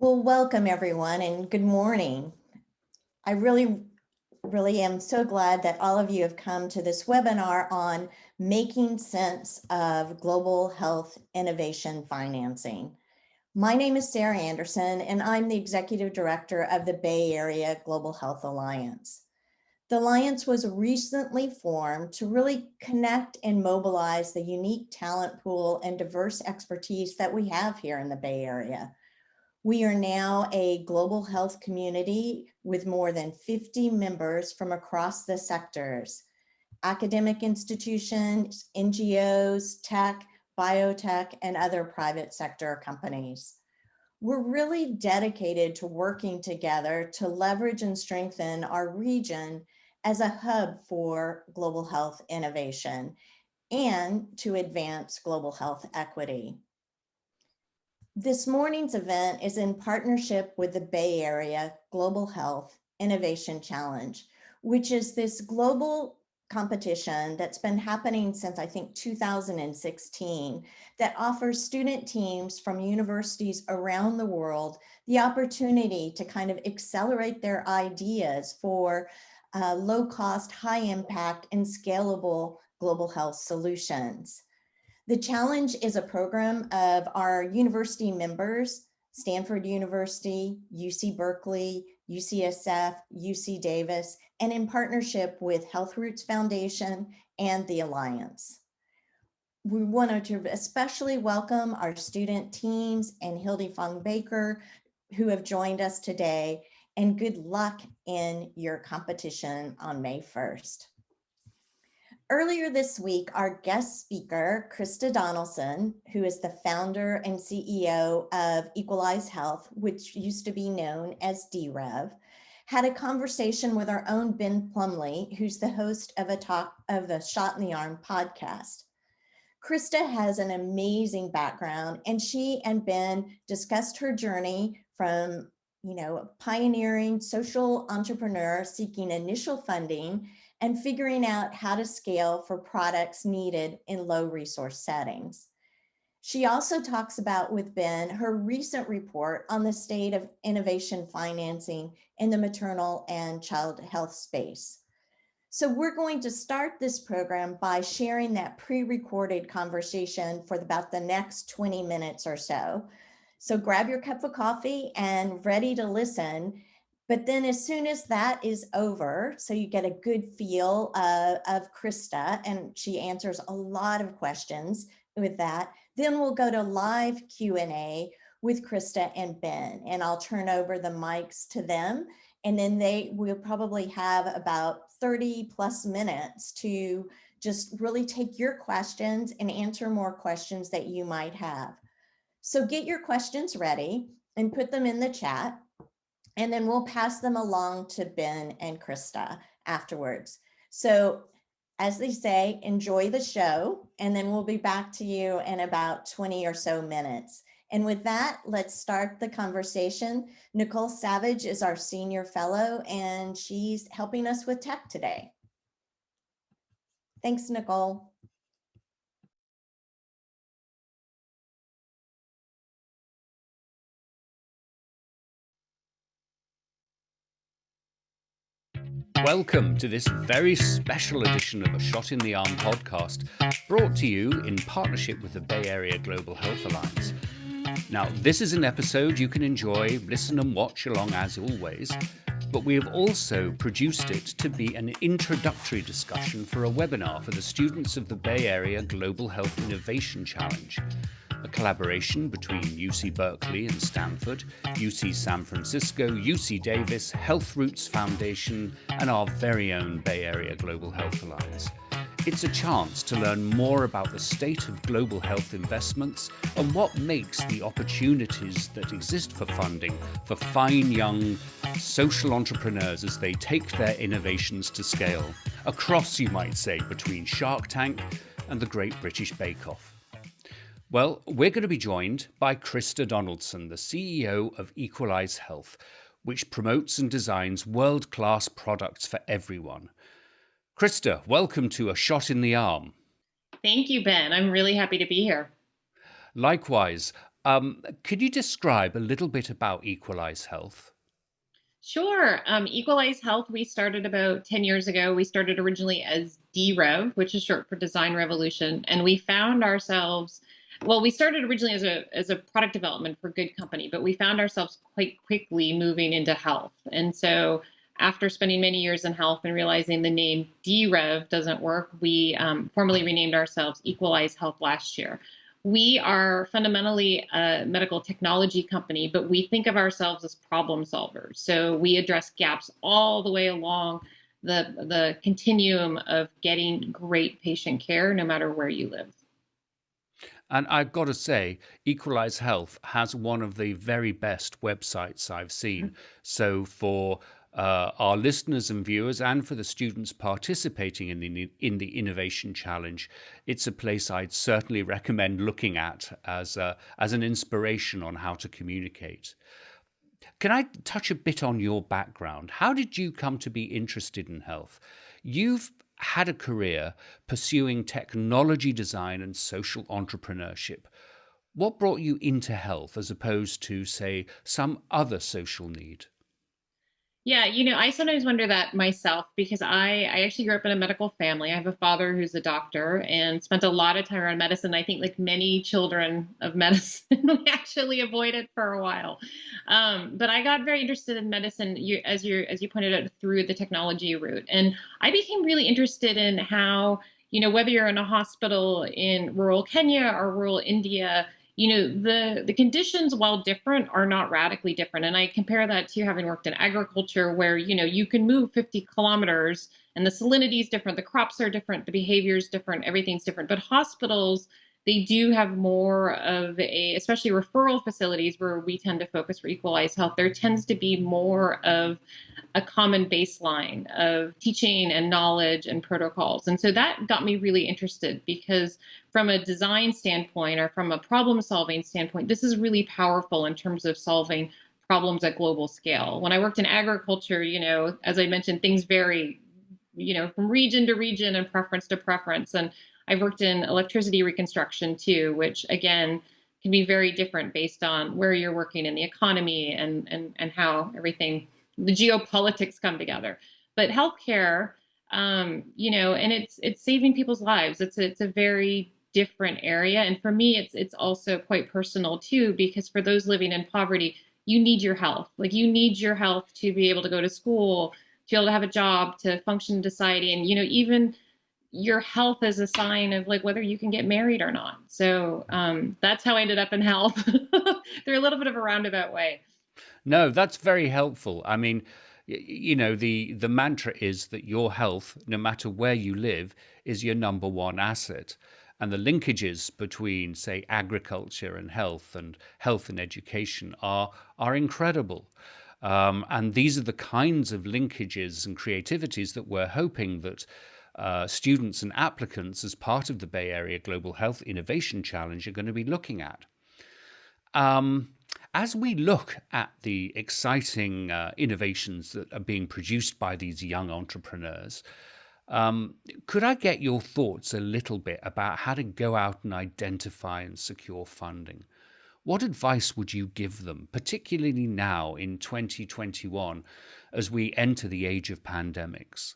Well, welcome everyone and good morning. I really am so glad that all of you have come to this webinar on making sense of global health innovation financing. My name is Sarah Anderson and I'm the Executive Director of the Bay Area Global Health Alliance. The Alliance was recently formed to really connect and mobilize the unique talent pool and diverse expertise that we have here in the Bay Area. We are now a global health community with more than 50 members from across the sectors, academic institutions, NGOs, tech, biotech, and other private sector companies. We're really dedicated to working together to leverage and strengthen our region as a hub for global health innovation and to advance global health equity. This morning's event is in partnership with the Bay Area Global Health Innovation Challenge, which is this global competition that's been happening since I think 2016 that offers student teams from universities around the world the opportunity to kind of accelerate their ideas for low cost, high impact, and scalable global health solutions. The challenge is a program of our university members, Stanford University, UC Berkeley, UCSF, UC Davis, and in partnership with Health Roots Foundation and the Alliance. We wanted to especially welcome our student teams and Hildy Fong Baker, who have joined us today, and good luck in your competition on May 1st. Earlier this week, our guest speaker, Krista Donaldson, who is the founder and CEO of Equalize Health, which used to be known as DREV, had a conversation with our own Ben Plumley, who's the host of the Shot in the Arm podcast. Christa has an amazing background, and she and Ben discussed her journey from, pioneering social entrepreneur seeking initial funding and figuring out how to scale for products needed in low resource settings. She also talks about with Ben her recent report on the state of innovation financing in the maternal and child health space. So we're going to start this program by sharing that pre-recorded conversation for about the next 20 minutes or so. So grab your cup of coffee and ready to listen. But then as soon as that is over, so you get a good feel of Christa, and she answers a lot of questions with that, then we'll go to live Q&A with Christa and Ben, and I'll turn over the mics to them, and then will probably have about 30 plus minutes to just really take your questions and answer more questions that you might have. So get your questions ready and put them in the chat. And then we'll pass them along to Ben and Christa afterwards. So as they say, enjoy the show, and then we'll be back to you in about 20 or so minutes. And with that, let's start the conversation. Nicole Savage is our senior fellow, and she's helping us with tech today. Thanks, Nicole. Welcome to this very special edition of a Shot in the Arm podcast, brought to you in partnership with the Bay Area Global Health Alliance. Now, this is an episode you can enjoy, listen and watch along as always, but we have also produced it to be an introductory discussion for a webinar for the students of the Bay Area Global Health Innovation Challenge, a collaboration between UC Berkeley and Stanford, UC San Francisco, UC Davis, Health Roots Foundation, and our very own Bay Area Global Health Alliance. It's a chance to learn more about the state of global health investments and what makes the opportunities that exist for funding for fine young social entrepreneurs as they take their innovations to scale, across, you might say, between Shark Tank and the Great British Bake Off. Well, we're going to be joined by Krista Donaldson, the CEO of Equalize Health, which promotes and designs world-class products for everyone. Christa, welcome to A Shot in the Arm. Thank you, Ben. I'm really happy to be here. Likewise, Could you describe a little bit about Equalize Health? Sure. Equalize Health, we started about 10 years ago. We started originally as DREV, which is short for Design Revolution. And we found ourselves, well, we started originally as a product development for good company, but we found ourselves quite quickly moving into health. And so after spending many years in health and realizing the name DREV doesn't work, we formally renamed ourselves Equalize Health last year. We are fundamentally a medical technology company, but we think of ourselves as problem solvers. So we address gaps all the way along the continuum of getting great patient care, no matter where you live. And I've got to say, Equalize Health has one of the very best websites I've seen. So for our listeners and viewers, and for the students participating in the Innovation Challenge, it's a place I'd certainly recommend looking at as an inspiration on how to communicate. Can I touch a bit on your background? How did you come to be interested in health? You've had a career pursuing technology design and social entrepreneurship. What brought you into health as opposed to, say, some other social need? Yeah, I sometimes wonder that myself because I actually grew up in a medical family. I have a father who's a doctor and spent a lot of time around medicine. I think, like many children of medicine, we actually avoid it for a while. But I got very interested in medicine, as you pointed out, through the technology route, and I became really interested in how, whether you're in a hospital in rural Kenya or rural India, the conditions, while different, are not radically different. And I compare that to having worked in agriculture where you can move 50 kilometers and the salinity is different, the crops are different, the behavior is different, everything's different. But hospitals, they do have more of especially referral facilities where we tend to focus for Equalize Health, there tends to be more of a common baseline of teaching and knowledge and protocols. And so that got me really interested because from a design standpoint or from a problem solving standpoint, this is really powerful in terms of solving problems at global scale. When I worked in agriculture, as I mentioned, things vary, from region to region and preference to preference. And I've worked in electricity reconstruction too, which again can be very different based on where you're working in the economy and how everything, the geopolitics come together. But healthcare, and it's saving people's lives. It's a very different area, and for me, it's also quite personal too, because for those living in poverty, you need your health. Like you need your health to be able to go to school, to be able to have a job, to function in society, and even your health is a sign of like whether you can get married or not. So that's how I ended up in health through a little bit of a roundabout way. No, that's very helpful. I mean, the mantra is that your health, no matter where you live, is your number one asset. And the linkages between, say, agriculture and health and education are incredible. And these are the kinds of linkages and creativities that we're hoping that students and applicants as part of the Bay Area Global Health Innovation Challenge are going to be looking at. As we look at the exciting innovations that are being produced by these young entrepreneurs, could I get your thoughts a little bit about how to go out and identify and secure funding? What advice would you give them, particularly now in 2021, as we enter the age of pandemics?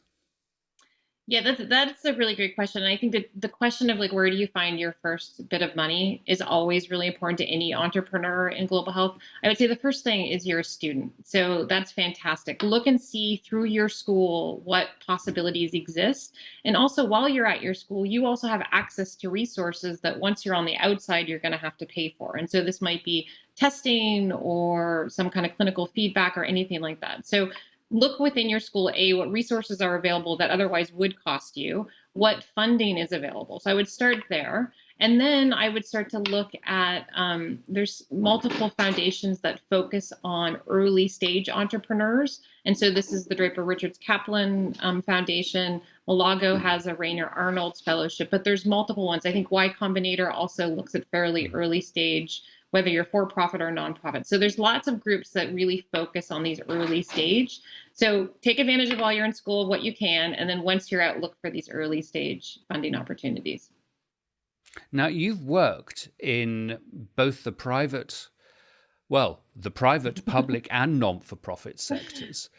Yeah, that's a really great question. And I think that the question of like where do you find your first bit of money is always really important to any entrepreneur in global health. I would say the first thing is you're a student. So that's fantastic. Look and see through your school what possibilities exist. And also while you're at your school, you also have access to resources that once you're on the outside, you're going to have to pay for. And so this might be testing or some kind of clinical feedback or anything like that. So look within your school, what resources are available that otherwise would cost you, what funding is available. So I would start there. And then I would start to look at, there's multiple foundations that focus on early stage entrepreneurs. And so this is the Draper Richards Kaplan Foundation. Malago has a Rainer Arnold's Fellowship, but there's multiple ones. I think Y Combinator also looks at fairly early stage, whether you're for profit or nonprofit. So there's lots of groups that really focus on these early stage. So take advantage of while you're in school of what you can. And then once you're out, look for these early stage funding opportunities. Now, you've worked in both the private, public, and non-for-profit sectors.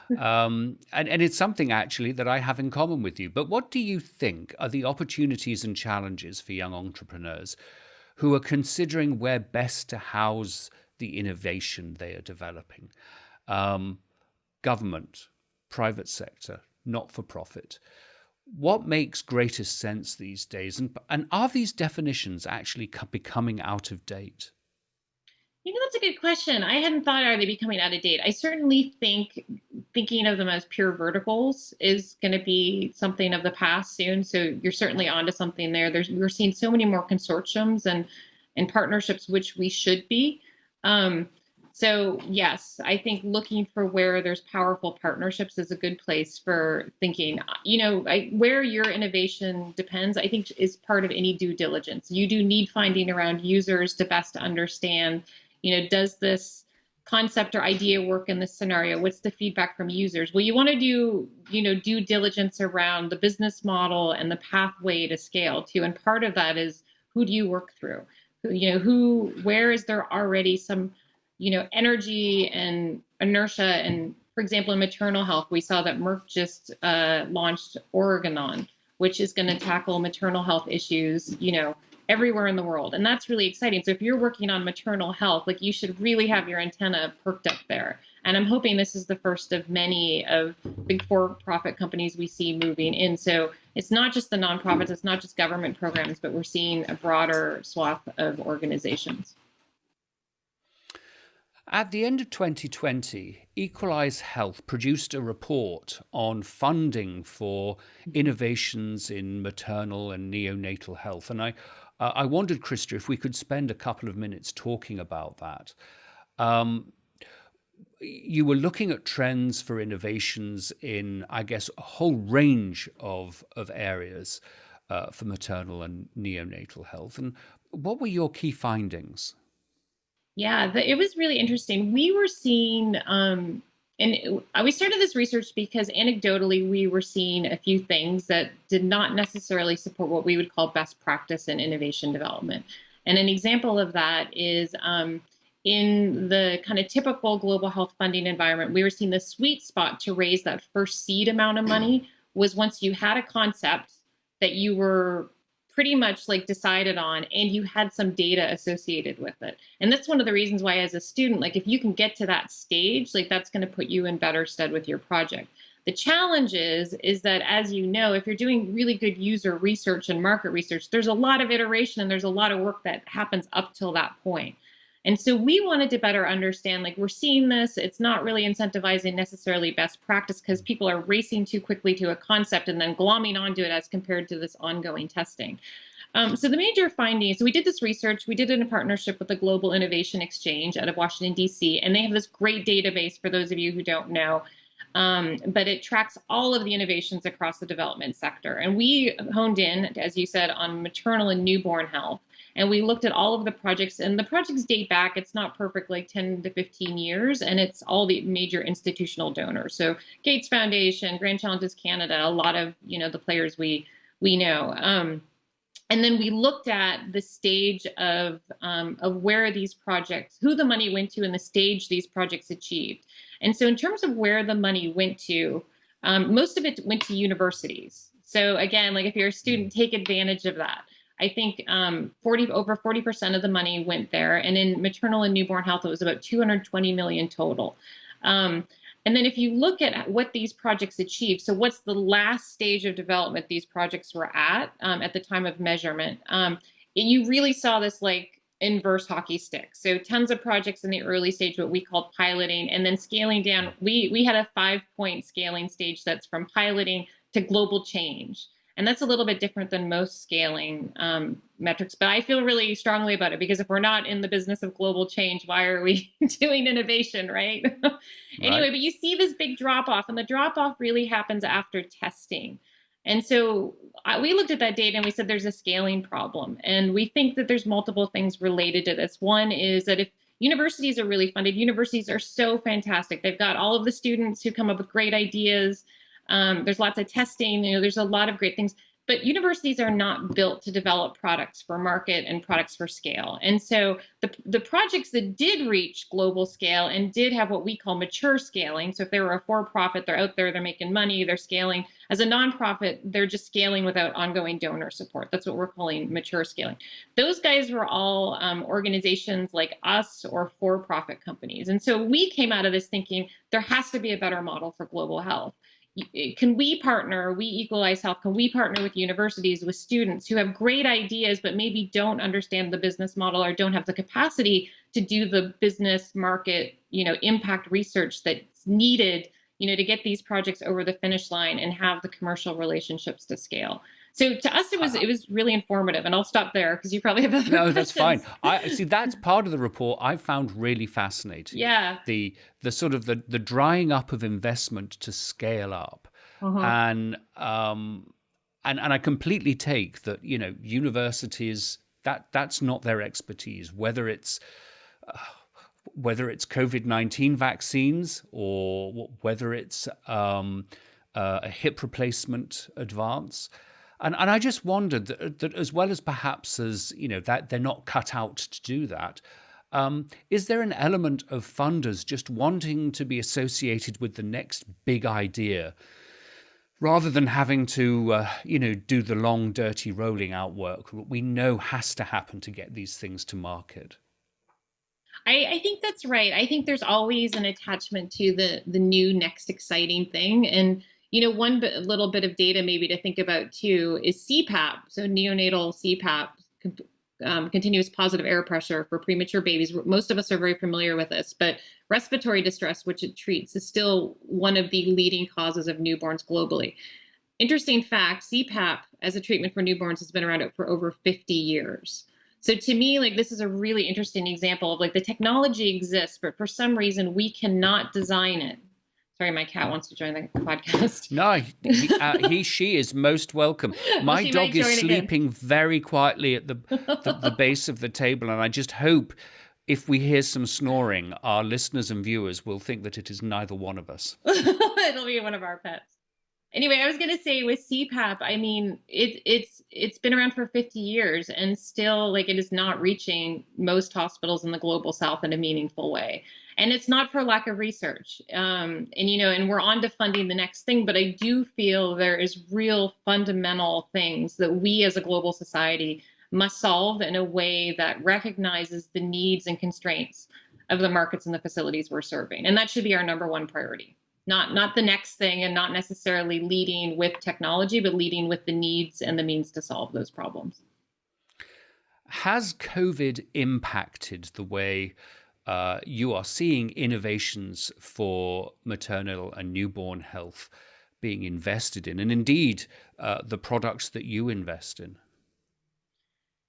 And it's something actually that I have in common with you. But what do you think are the opportunities and challenges for young entrepreneurs who are considering where best to house the innovation they are developing? Government, private sector, not-for-profit. What makes greatest sense these days? And are these definitions actually becoming out of date? That's a good question. I hadn't thought, are they becoming out of date? I certainly think thinking of them as pure verticals is going to be something of the past soon. So you're certainly onto something there. We're seeing so many more consortiums and partnerships, which we should be. So yes, I think looking for where there's powerful partnerships is a good place for thinking. Where your innovation depends, I think, is part of any due diligence. You do need finding around users to best understand, does this concept or idea work in this scenario? What's the feedback from users? Well, you want to do, due diligence around the business model and the pathway to scale too. And part of that is, who do you work through? Where is there already some energy and inertia? And for example, in maternal health, we saw that Merck just launched Oregon, which is going to tackle maternal health issues, everywhere in the world. And that's really exciting. So if you're working on maternal health, you should really have your antenna perked up there. And I'm hoping this is the first of many of big for-profit companies we see moving in. So it's not just the nonprofits, it's not just government programs, but we're seeing a broader swath of organizations. At the end of 2020, Equalize Health produced a report on funding for innovations in maternal and neonatal health. And I wondered, Christa, if we could spend a couple of minutes talking about that. You were looking at trends for innovations in, I guess, a whole range of areas for maternal and neonatal health. And what were your key findings? Yeah, it was really interesting. We were seeing, we started this research because anecdotally we were seeing a few things that did not necessarily support what we would call best practice in innovation development. And an example of that is in the kind of typical global health funding environment, we were seeing the sweet spot to raise that first seed amount of money was once you had a concept that you were pretty much decided on and you had some data associated with it. And that's one of the reasons why as a student, if you can get to that stage, that's going to put you in better stead with your project. The challenge is that, as you know, if you're doing really good user research and market research, there's a lot of iteration and there's a lot of work that happens up till that point. And so we wanted to better understand, we're seeing this, it's not really incentivizing necessarily best practice because people are racing too quickly to a concept and then glomming onto it as compared to this ongoing testing. So the major findings, so we did this research, we did it in partnership with the Global Innovation Exchange out of Washington, D.C., and they have this great database for those of you who don't know. But it tracks all of the innovations across the development sector. And we honed in, as you said, on maternal and newborn health. And we looked at all of the projects, and the projects date back, it's not perfect, 10 to 15 years, and it's all the major institutional donors. So Gates Foundation, Grand Challenges Canada, a lot of, the players we know. And then we looked at the stage of where these projects, who the money went to and the stage these projects achieved. And so in terms of where the money went to, most of it went to universities. So again, if you're a student, take advantage of that. I think over 40% of the money went there. And in maternal and newborn health, it was about 220 million total. And then if you look at what these projects achieved, so what's the last stage of development these projects were at the time of measurement, you really saw this inverse hockey stick. So tons of projects in the early stage, what we called piloting, and then scaling down. We had a 5-point scaling stage that's from piloting to global change. And that's a little bit different than most scaling metrics. But I feel really strongly about it because if we're not in the business of global change, why are we doing innovation, right? Anyway, but you see this big drop off, and the drop off really happens after testing. And so we looked at that data and we said there's a scaling problem. And we think that there's multiple things related to this. One is that if universities are really funded, universities are so fantastic. They've got all of the students who come up with great ideas. There's lots of testing, there's a lot of great things. But universities are not built to develop products for market and products for scale. And so the projects that did reach global scale and did have what we call mature scaling. So if they were a for-profit, they're out there, they're making money, they're scaling. As a nonprofit, they're just scaling without ongoing donor support. That's what we're calling mature scaling. Those guys were all organizations like us or for-profit companies. And so we came out of this thinking there has to be a better model for global health. Can we partner, we Equalize Health, can we partner with universities, with students who have great ideas, but maybe don't understand the business model or don't have the capacity to do the business market, impact research that's needed, to get these projects over the finish line and have the commercial relationships to scale. So to us, it was really informative, and I'll stop there because you probably have other questions. No, that's fine. I see that's part of the report I found really fascinating. Yeah. The sort of the drying up of investment to scale up, and I completely take that. Universities that's not their expertise. Whether it's COVID-19 vaccines or whether it's a hip replacement advance. And I just wondered that as well as perhaps as, that they're not cut out to do that, is there an element of funders just wanting to be associated with the next big idea rather than having to, do the long, dirty rolling out work that we know has to happen to get these things to market? I think that's right. I think there's always an attachment to the new next exciting thing. And one little bit of data maybe to think about too is CPAP. So neonatal Cpap, continuous positive air pressure for premature babies. Most of us are very familiar with this, but respiratory distress, which it treats, is still one of the leading causes of newborns globally. Interesting fact, CPAP as a treatment for newborns has been around for over 50 years. So to me, this is a really interesting example of the technology exists, but for some reason we cannot design it. Sorry, my cat wants to join the podcast. No, she is most welcome. My dog is sleeping very quietly at the base of the table, and I just hope if we hear some snoring, our listeners and viewers will think that it is neither one of us. It'll be one of our pets. Anyway, I was going to say with CPAP, I mean, it's been around for 50 years and still it is not reaching most hospitals in the global south in a meaningful way. And it's not for lack of research. And we're on to funding the next thing, but I do feel there is real fundamental things that we as a global society must solve in a way that recognizes the needs and constraints of the markets and the facilities we're serving. And that should be our number one priority. Not the next thing, and not necessarily leading with technology, but leading with the needs and the means to solve those problems. Has COVID impacted the way you are seeing innovations for maternal and newborn health being invested in, and indeed the products that you invest in?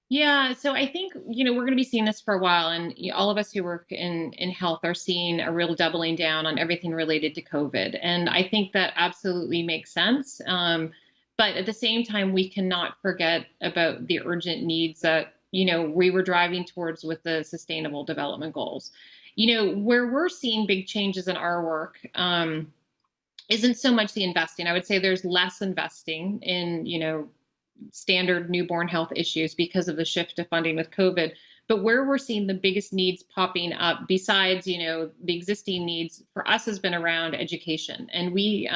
Yeah, so I think, we're going to be seeing this for a while, and all of us who work in health are seeing a real doubling down on everything related to COVID. And I think that absolutely makes sense. But at the same time, we cannot forget about the urgent needs that, we were driving towards with the Sustainable Development Goals. Where we're seeing big changes in our work isn't so much the investing. I would say there's less investing in, standard newborn health issues because of the shift to funding with COVID. But where we're seeing the biggest needs popping up, besides, the existing needs for us, has been around education. And we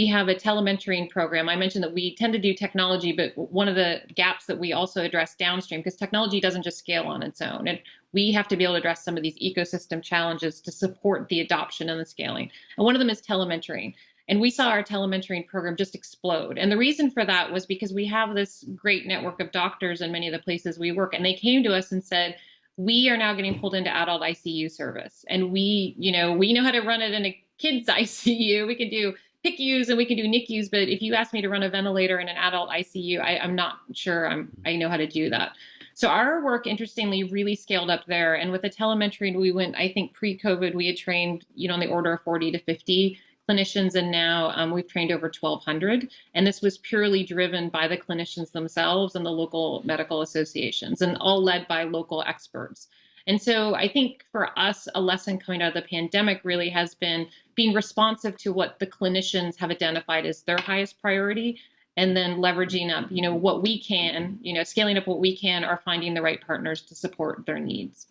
have a telementoring program. I mentioned that we tend to do technology, but one of the gaps that we also address downstream, because technology doesn't just scale on its own. We have to be able to address some of these ecosystem challenges to support the adoption and the scaling. And one of them is telementoring. And we saw our telementoring program just explode. And the reason for that was because we have this great network of doctors in many of the places we work. And they came to us and said, we are now getting pulled into adult ICU service. And we know how to run it in a kid's ICU. We can do PICUs and we can do NICUs. But if you ask me to run a ventilator in an adult ICU, I'm not sure I know how to do that. So our work, interestingly, really scaled up there. And with the telementoring, we went, I think pre-COVID, we had trained, on the order of 40 to 50 clinicians, and now we've trained over 1,200. And this was purely driven by the clinicians themselves and the local medical associations, and all led by local experts. And so I think for us, a lesson coming out of the pandemic really has been being responsive to what the clinicians have identified as their highest priority, and then leveraging up, what we can, scaling up what we can, or finding the right partners to support their needs.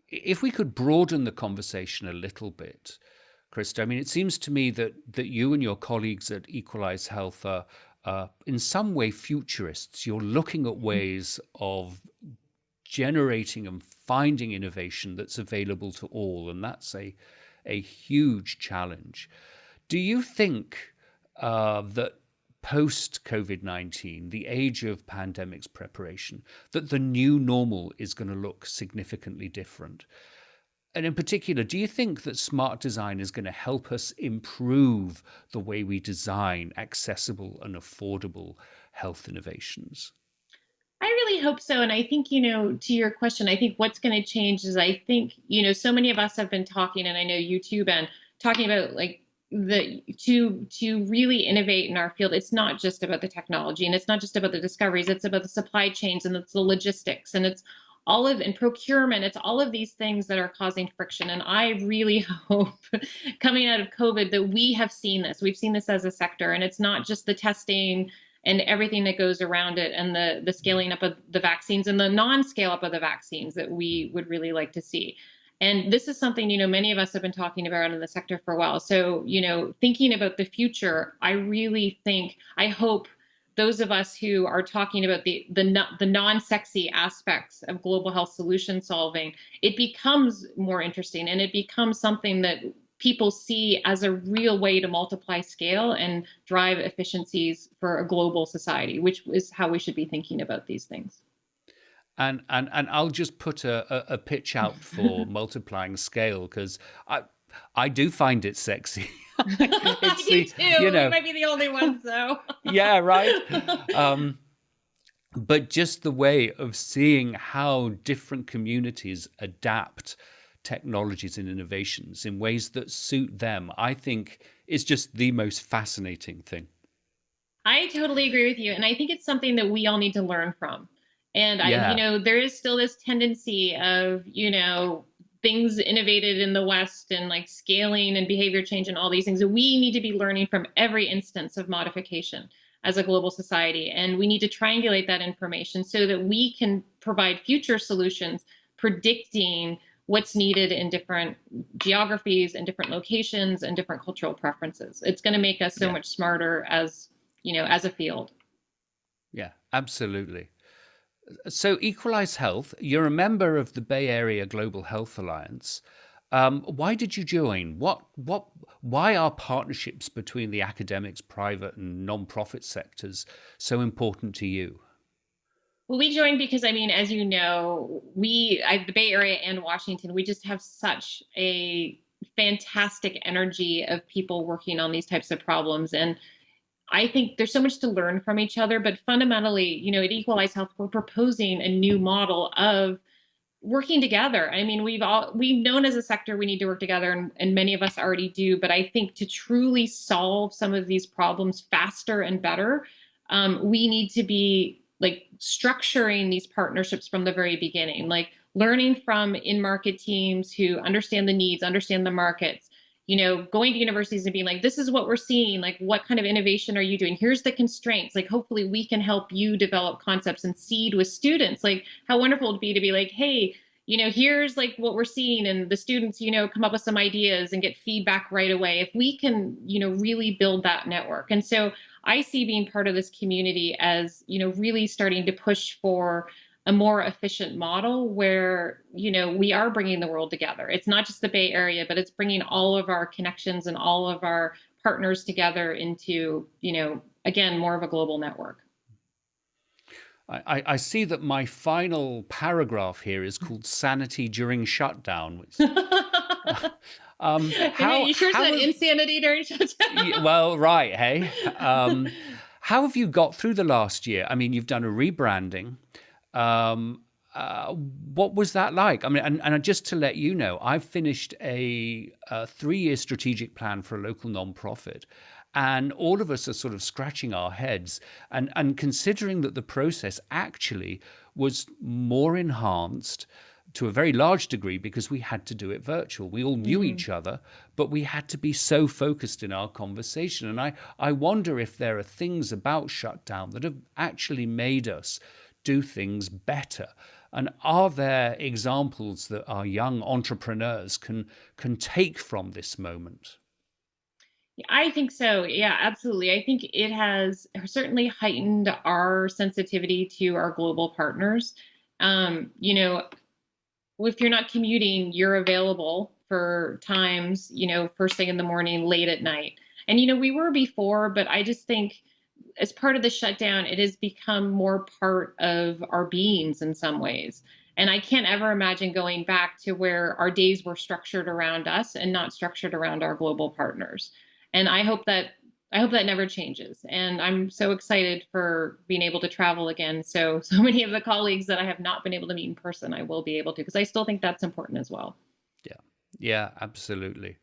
If we could broaden the conversation a little bit, Krista, I mean, it seems to me that you and your colleagues at Equalize Health are in some way futurists. You're looking at ways of generating and finding innovation that's available to all, and that's a huge challenge. Do you think that post-COVID-19, the age of pandemics preparation, that the new normal is going to look significantly different? And in particular, do you think that smart design is going to help us improve the way we design accessible and affordable health innovations? I really hope so. And I think, to your question, I think what's going to change is I think, so many of us have been talking, and I know you too, Ben, talking about like to really innovate in our field. It's not just about the technology, and it's not just about the discoveries. It's about the supply chains, and it's the logistics, and it's and procurement. It's all of these things that are causing friction. And I really hope coming out of COVID that we have seen this. We've seen this as a sector, and it's not just the testing and everything that goes around it, and the scaling up of the vaccines and the non-scale up of the vaccines that we would really like to see. And this is something, many of us have been talking about in the sector for a while. So, thinking about the future, I hope those of us who are talking about the non-sexy aspects of global health solution solving, it becomes more interesting, and it becomes something that people see as a real way to multiply scale and drive efficiencies for a global society, which is how we should be thinking about these things. And I'll just put a pitch out for multiplying scale, because I do find it sexy. You too. You might be the only ones, though. Yeah, right. But just the way of seeing how different communities adapt technologies and innovations in ways that suit them, I think is just the most fascinating thing. I totally agree with you. And I think it's something that we all need to learn from. And there is still this tendency of, things innovated in the West and like scaling and behavior change and all these things. We need to be learning from every instance of modification as a global society. And we need to triangulate that information so that we can provide future solutions, predicting what's needed in different geographies and different locations and different cultural preferences. It's going to make us so much smarter as a field. Yeah, absolutely. So Equalize Health, you're a member of the Bay Area Global Health Alliance. Why did you join? Why are partnerships between the academics, private and non-profit sectors so important to you? Well, we joined because, as you know, the Bay Area and Washington, we just have such a fantastic energy of people working on these types of problems. And I think there's so much to learn from each other, but fundamentally, at Equalize Health, we're proposing a new model of working together. We've known as a sector we need to work together, and many of us already do. But I think to truly solve some of these problems faster and better, we need to be like structuring these partnerships from the very beginning, like learning from in-market teams who understand the needs, understand the markets. Going to universities and being like, this is what we're seeing. Like, what kind of innovation are you doing? Here's the constraints. Like, hopefully we can help you develop concepts and seed with students. Like, how wonderful it would be to be like, hey, here's like what we're seeing. And the students, come up with some ideas and get feedback right away. If we can, really build that network. And so I see being part of this community as, really starting to push for a more efficient model where, we are bringing the world together. It's not just the Bay Area, but it's bringing all of our connections and all of our partners together into, again, more of a global network. I see that my final paragraph here is called Sanity During Shutdown. Which, you sure said insanity during shutdown? Well, right, hey. How have you got through the last year? You've done a rebranding. What was that like? And just to let you know, I've finished a 3-year strategic plan for a local nonprofit, and all of us are sort of scratching our heads and considering that the process actually was more enhanced, to a very large degree because we had to do it virtual. We all knew each other, but we had to be so focused in our conversation. And I wonder if there are things about shutdown that have actually made us do things better. And are there examples that our young entrepreneurs can take from this moment? I think so. Yeah, absolutely. I think it has certainly heightened our sensitivity to our global partners. You know, if you're not commuting, you're available for times, first thing in the morning, late at night. And, we were before, but I just think as part of the shutdown, it has become more part of our beings in some ways. And I can't ever imagine going back to where our days were structured around us and not structured around our global partners. And I hope that never changes. And I'm so excited for being able to travel again. So many of the colleagues that I have not been able to meet in person, I will be able to, because I still think that's important as well. Yeah, absolutely.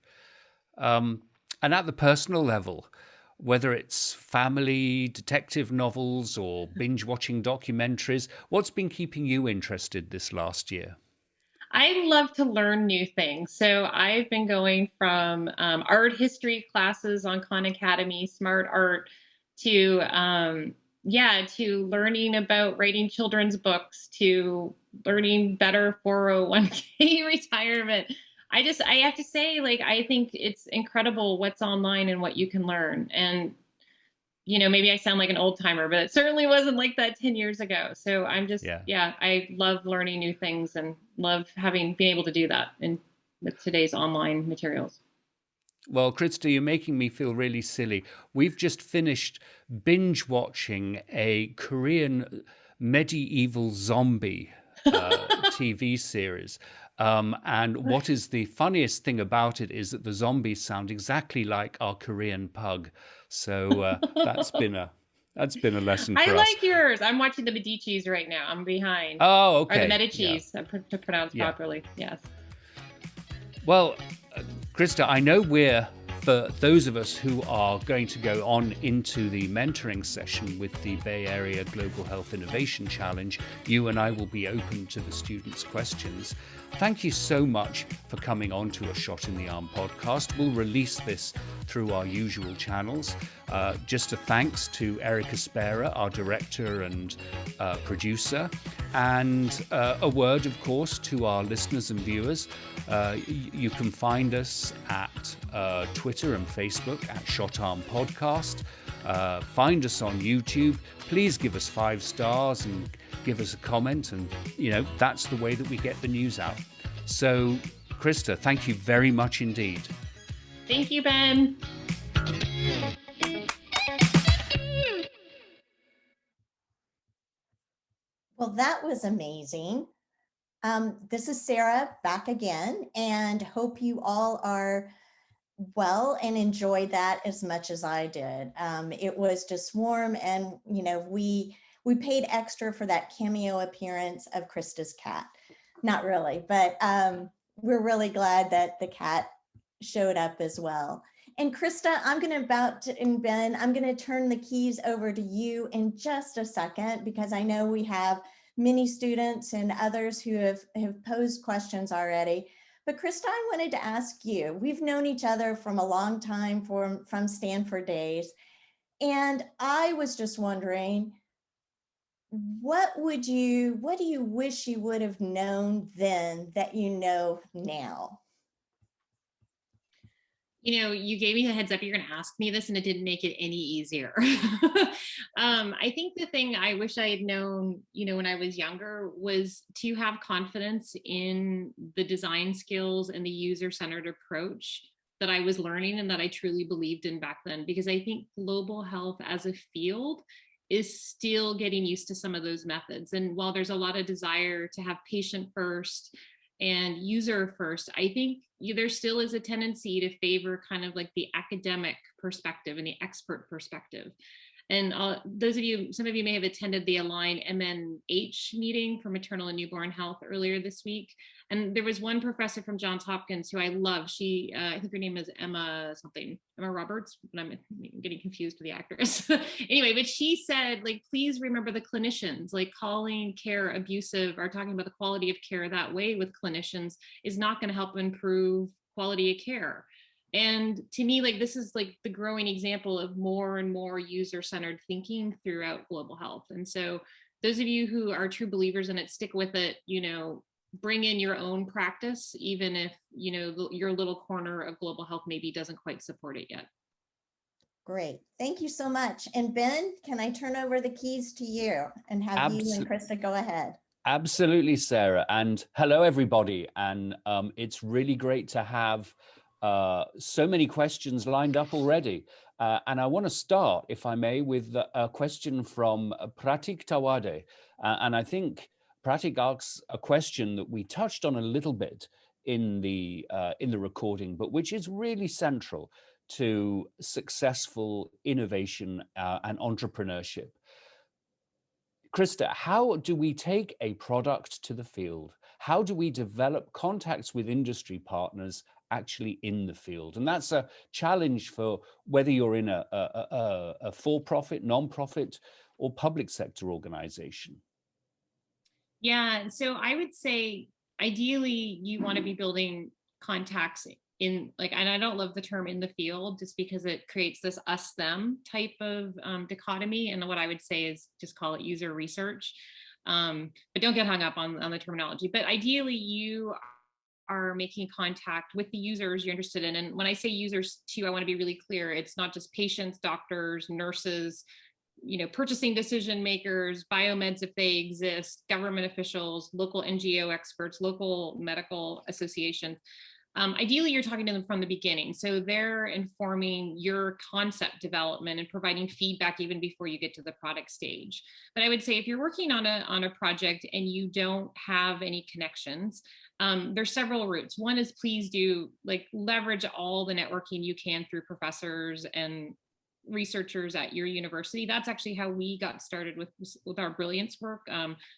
And at the personal level, whether it's family, detective novels, or binge watching documentaries, what's been keeping you interested this last year? I love to learn new things. So I've been going from art history classes on Khan Academy, smart art, to to learning about writing children's books, to learning better 401k retirement. I have to say, like, I think it's incredible what's online and what you can learn. And maybe I sound like an old timer, but it certainly wasn't like that 10 years ago. So I'm just, I love learning new things and love being able to do that with today's online materials. Well, Christa, you're making me feel really silly. We've just finished binge watching a Korean medieval zombie TV series. And what is the funniest thing about it is that the zombies sound exactly like our Korean pug. So that's been a lesson for us. I like yours. I'm watching the Medicis right now. I'm behind. Oh, okay. Or the Medicis, to pronounce properly. Yes. Well, Christa, I know for those of us who are going to go on into the mentoring session with the Bay Area Global Health Innovation Challenge, you and I will be open to the students' questions. Thank you so much for coming on to A Shot in the Arm podcast. We'll release this through our usual channels. Just a thanks to Erica Spera, our director and producer, and a word, of course, to our listeners and viewers. You can find us at Twitter and Facebook at Shot Arm Podcast. Find us on YouTube. Please give us 5 stars and give us a comment, and that's the way that we get the news out. So, Christa, thank you very much indeed. Thank you, Ben. Well, that was amazing. This is Sarah back again, and hope you all are well and enjoyed that as much as I did. It was just warm, and we paid extra for that cameo appearance of Krista's cat. Not really, but we're really glad that the cat showed up as well. And Christa, and Ben, I'm going to turn the keys over to you in just a second, because I know we have many students and others who have posed questions already. But Christa, I wanted to ask you, we've known each other from a long time from Stanford days. And I was just wondering, what do you wish you would have known then that you know now? You gave me the heads up you're going to ask me this, and it didn't make it any easier. I think the thing I wish I had known, when I was younger, was to have confidence in the design skills and the user-centered approach that I was learning and that I truly believed in back then. Because I think global health as a field is still getting used to some of those methods. And while there's a lot of desire to have patient first and user first, I think there still is a tendency to favor kind of like the academic perspective and the expert perspective. And those of you, some of you may have attended the Align MNH meeting for maternal and newborn health earlier this week. And there was one professor from Johns Hopkins who I love. She, I think her name is Emma something, Emma Roberts, but I'm getting confused with the actress. Anyway, but she said, like, please remember the clinicians, like calling care abusive or talking about the quality of care that way with clinicians is not going to help improve quality of care. And to me, like, this is like the growing example of more and more user-centered thinking throughout global health. And so those of you who are true believers in it, stick with it, bring in your own practice, even if, your little corner of global health maybe doesn't quite support it yet. Great. Thank you so much. And Ben, can I turn over the keys to you and have you and Krista go ahead? Absolutely, Sarah. And hello, everybody. And it's really great to have so many questions lined up already. And I want to start, if I may, with a question from Pratik Tawade. And I think Pratik asks a question that we touched on a little bit in the recording, but which is really central to successful innovation and entrepreneurship. Krista, how do we take a product to the field? How do we develop contacts with industry partners actually in the field? And that's a challenge for whether you're in a for-profit, non-profit, or public sector organization. Yeah, so I would say ideally you want to be building contacts in, like, and I don't love the term in the field just because it creates this us them type of dichotomy. And what I would say is just call it user research. But don't get hung up on the terminology. But ideally you are making contact with the users you're interested in. And when I say users too, I want to be really clear. It's not just patients, doctors, nurses, purchasing decision makers, biomeds if they exist, government officials, local NGO experts, local medical associations. Ideally, you're talking to them from the beginning. So they're informing your concept development and providing feedback even before you get to the product stage. But I would say if you're working on a project and you don't have any connections, there's several routes. One is please do leverage all the networking you can through professors and researchers at your university. That's actually how we got started with our Brilliance work.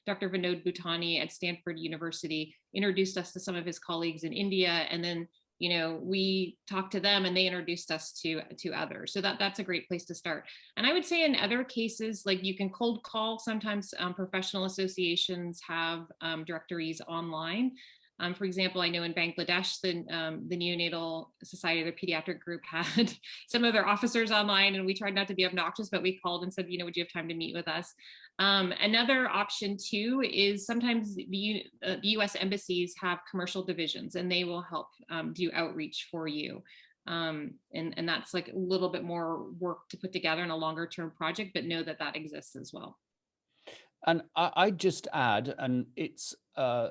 Dr. Vinod Bhutani at Stanford University introduced us to some of his colleagues in India, and then we talked to them and they introduced us to others. So that's a great place to start. And I would say in other cases, like you can cold call. Sometimes professional associations have directories online. For example, I know in Bangladesh, the Neonatal Society, the pediatric group, had some of their officers online, and we tried not to be obnoxious, but we called and said, would you have time to meet with us? Another option too is sometimes the US embassies have commercial divisions, and they will help do outreach for you. And that's like a little bit more work to put together in a longer term project, but know that exists as well. And I just add, and it's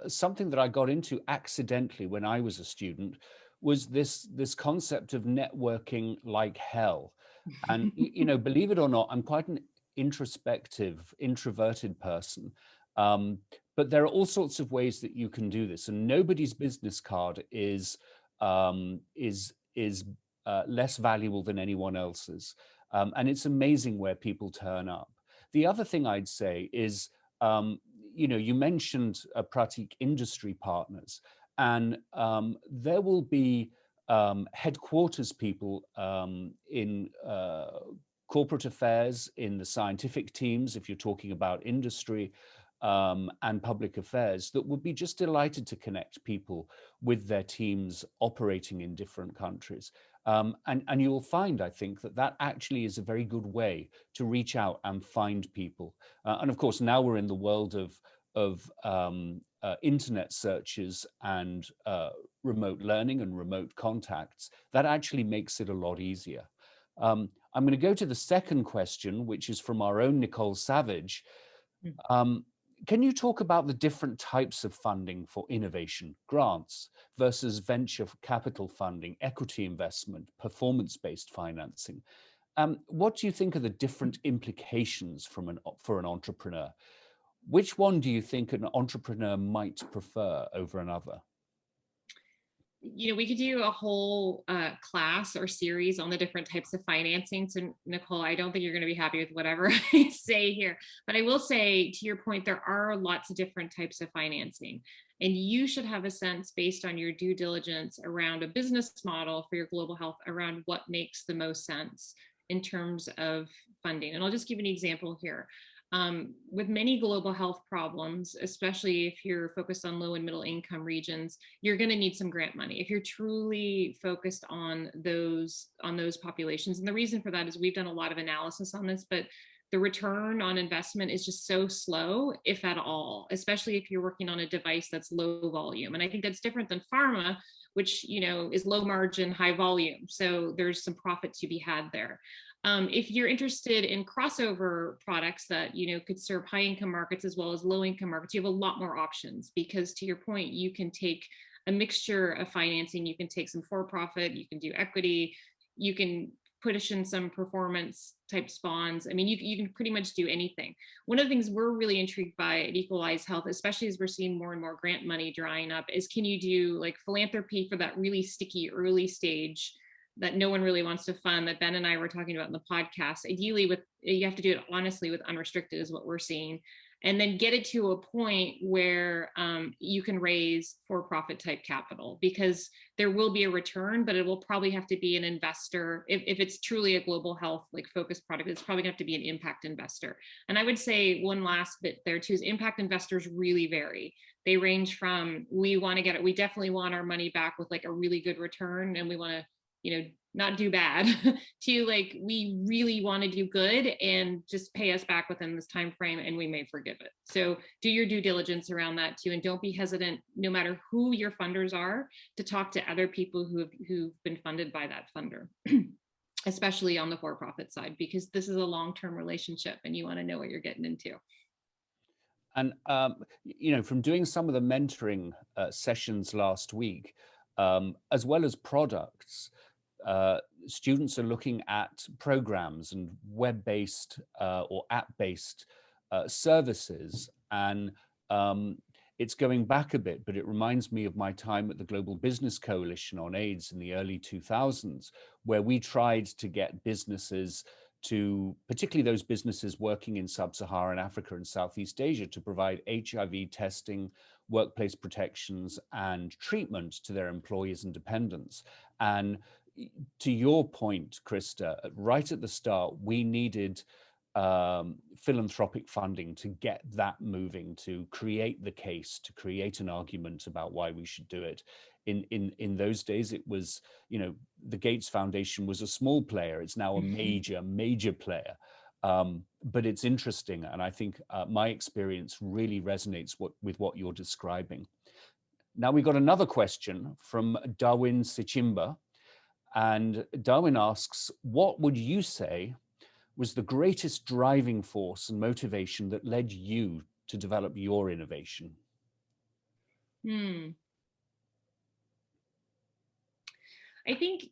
something that I got into accidentally when I was a student, was this concept of networking like hell. And, believe it or not, I'm quite an introspective, introverted person. But there are all sorts of ways that you can do this. And nobody's business card is less valuable than anyone else's. And it's amazing where people turn up. The other thing I'd say is, you mentioned Pratik industry partners, and there will be headquarters people in corporate affairs, in the scientific teams, if you're talking about industry, and public affairs, that would be just delighted to connect people with their teams operating in different countries. And you'll find, I think, that actually is a very good way to reach out and find people. And of course, now we're in the world of internet searches and remote learning and remote contacts. That actually makes it a lot easier. I'm going to go to the second question, which is from our own Nicole Savage. Can you talk about the different types of funding for innovation, grants versus venture capital funding, equity investment, performance-based financing? What do you think are the different implications for an entrepreneur? Which one do you think an entrepreneur might prefer over another? we could do a whole class or series on the different types of financing. So Nicole, I don't think you're going to be happy with whatever I say here, but I will say, to your point, there are lots of different types of financing, and you should have a sense based on your due diligence around a business model for your global health around what makes the most sense in terms of funding. And I'll just give an example here. With many global health problems, especially if you're focused on low and middle income regions, you're going to need some grant money if you're truly focused on those populations. And the reason for that is we've done a lot of analysis on this, but the return on investment is just so slow, if at all, especially if you're working on a device that's low volume. And I think that's different than pharma, which is low margin, high volume. So there's some profit to be had there. If you're interested in crossover products that could serve high income markets as well as low income markets, you have a lot more options, because to your point, you can take a mixture of financing. You can take some for-profit, you can do equity, you can push in some performance type bonds. I mean, you can pretty much do anything. One of the things we're really intrigued by at Equalize Health, especially as we're seeing more and more grant money drying up, is can you do like philanthropy for that really sticky early stage that no one really wants to fund, that Ben and I were talking about in the podcast. Ideally, you have to do it honestly with unrestricted is what we're seeing, and then get it to a point where you can raise for-profit type capital, because there will be a return, but it will probably have to be an investor. If it's truly a global health like focused product, it's probably going to have to be an impact investor. And I would say one last bit there too is impact investors really vary. They range from we definitely want our money back with like a really good return, and we want to not do bad to like, we really want to do good and just pay us back within this time frame and we may forgive it. So do your due diligence around that too, and don't be hesitant, no matter who your funders are, to talk to other people who've been funded by that funder, especially on the for-profit side, because this is a long-term relationship and you want to know what you're getting into. And from doing some of the mentoring sessions last week, as well as products, students are looking at programs and web-based or app-based services. And it's going back a bit, but it reminds me of my time at the Global Business Coalition on AIDS in the early 2000s, where we tried to get businesses to, particularly those businesses working in sub-Saharan Africa and Southeast Asia, to provide HIV testing, workplace protections, and treatment to their employees and dependents. And to your point, Christa, right at the start, we needed philanthropic funding to get that moving, to create the case, to create an argument about why we should do it. In those days, it was, the Gates Foundation was a small player. It's now a major player. But it's interesting, and I think my experience really resonates with what you're describing. Now we got another question from Darwin Sichimba. And Darwin asks, what would you say was the greatest driving force and motivation that led you to develop your innovation? I think,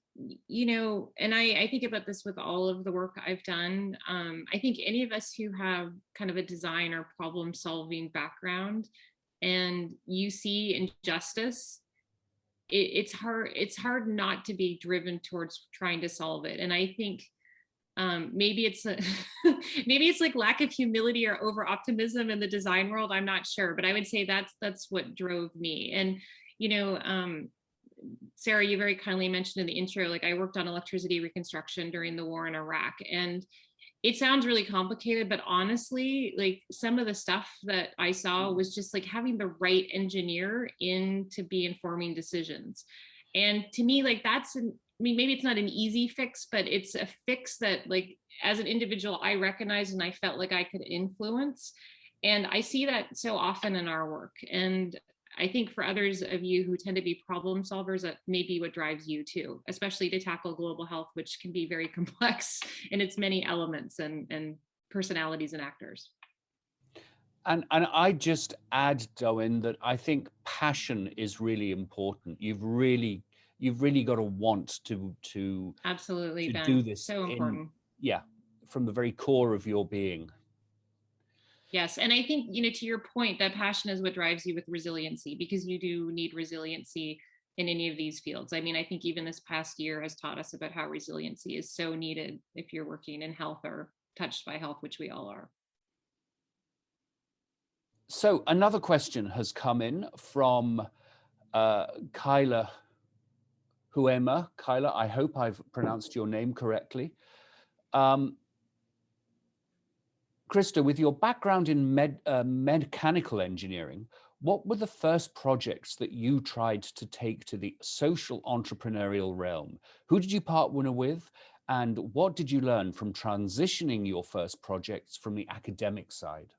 and I think about this with all of the work I've done. I think any of us who have kind of a design or problem solving background and you see injustice, it's hard not to be driven towards trying to solve it. And I think maybe it's like lack of humility or over optimism in the design world. I'm not sure, but I would say that's what drove me. And Sarah, you very kindly mentioned in the intro, like I worked on electricity reconstruction during the war in Iraq, and it sounds really complicated, but honestly, like some of the stuff that I saw was just like having the right engineer in to be informing decisions. And to me, like maybe it's not an easy fix, but it's a fix that like as an individual, I recognized and I felt like I could influence. And I see that so often in our work. And I think for others of you who tend to be problem solvers, that may be what drives you too, especially to tackle global health, which can be very complex in its many elements and personalities and actors. And I just add, Darwin, that I think passion is really important. You've really got to want to absolutely to Ben. do this. So important. From the very core of your being. Yes. And I think, to your point, that passion is what drives you with resiliency, because you do need resiliency in any of these fields. I mean, I think even this past year has taught us about how resiliency is so needed if you're working in health or touched by health, which we all are. So another question has come in from Kyla Huema. Kyla, I hope I've pronounced your name correctly. Christa, with your background in mechanical engineering, what were the first projects that you tried to take to the social entrepreneurial realm? Who did you partner with? And what did you learn from transitioning your first projects from the academic side?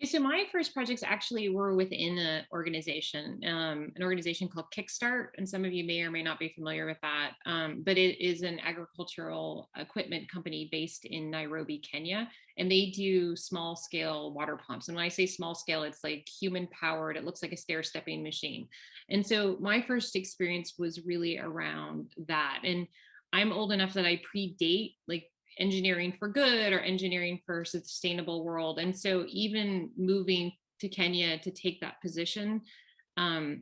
So my first projects actually were within an organization called Kickstart, and some of you may or may not be familiar with that. But it is an agricultural equipment company based in Nairobi, Kenya, and they do small scale water pumps. And when I say small scale, it's like human powered. It looks like a stair stepping machine. And so my first experience was really around that. And I'm old enough that I predate like engineering for good or engineering for a sustainable world. And so even moving to Kenya to take that position, I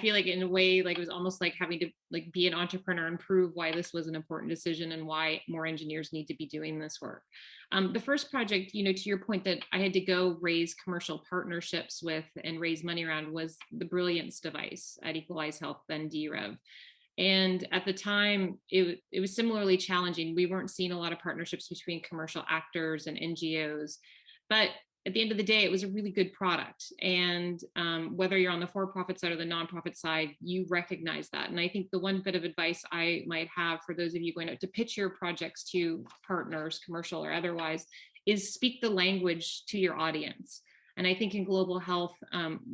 feel like in a way, like it was almost like having to like be an entrepreneur and prove why this was an important decision and why more engineers need to be doing this work. The first project, to your point that I had to go raise commercial partnerships with and raise money around was the Brilliance device at Equalize Health, then DREV. And at the time, it was similarly challenging. We weren't seeing a lot of partnerships between commercial actors and NGOs. But at the end of the day, it was a really good product. And whether you're on the for-profit side or the nonprofit side, you recognize that. And I think the one bit of advice I might have for those of you going out to pitch your projects to partners, commercial or otherwise, is speak the language to your audience. And I think in global health,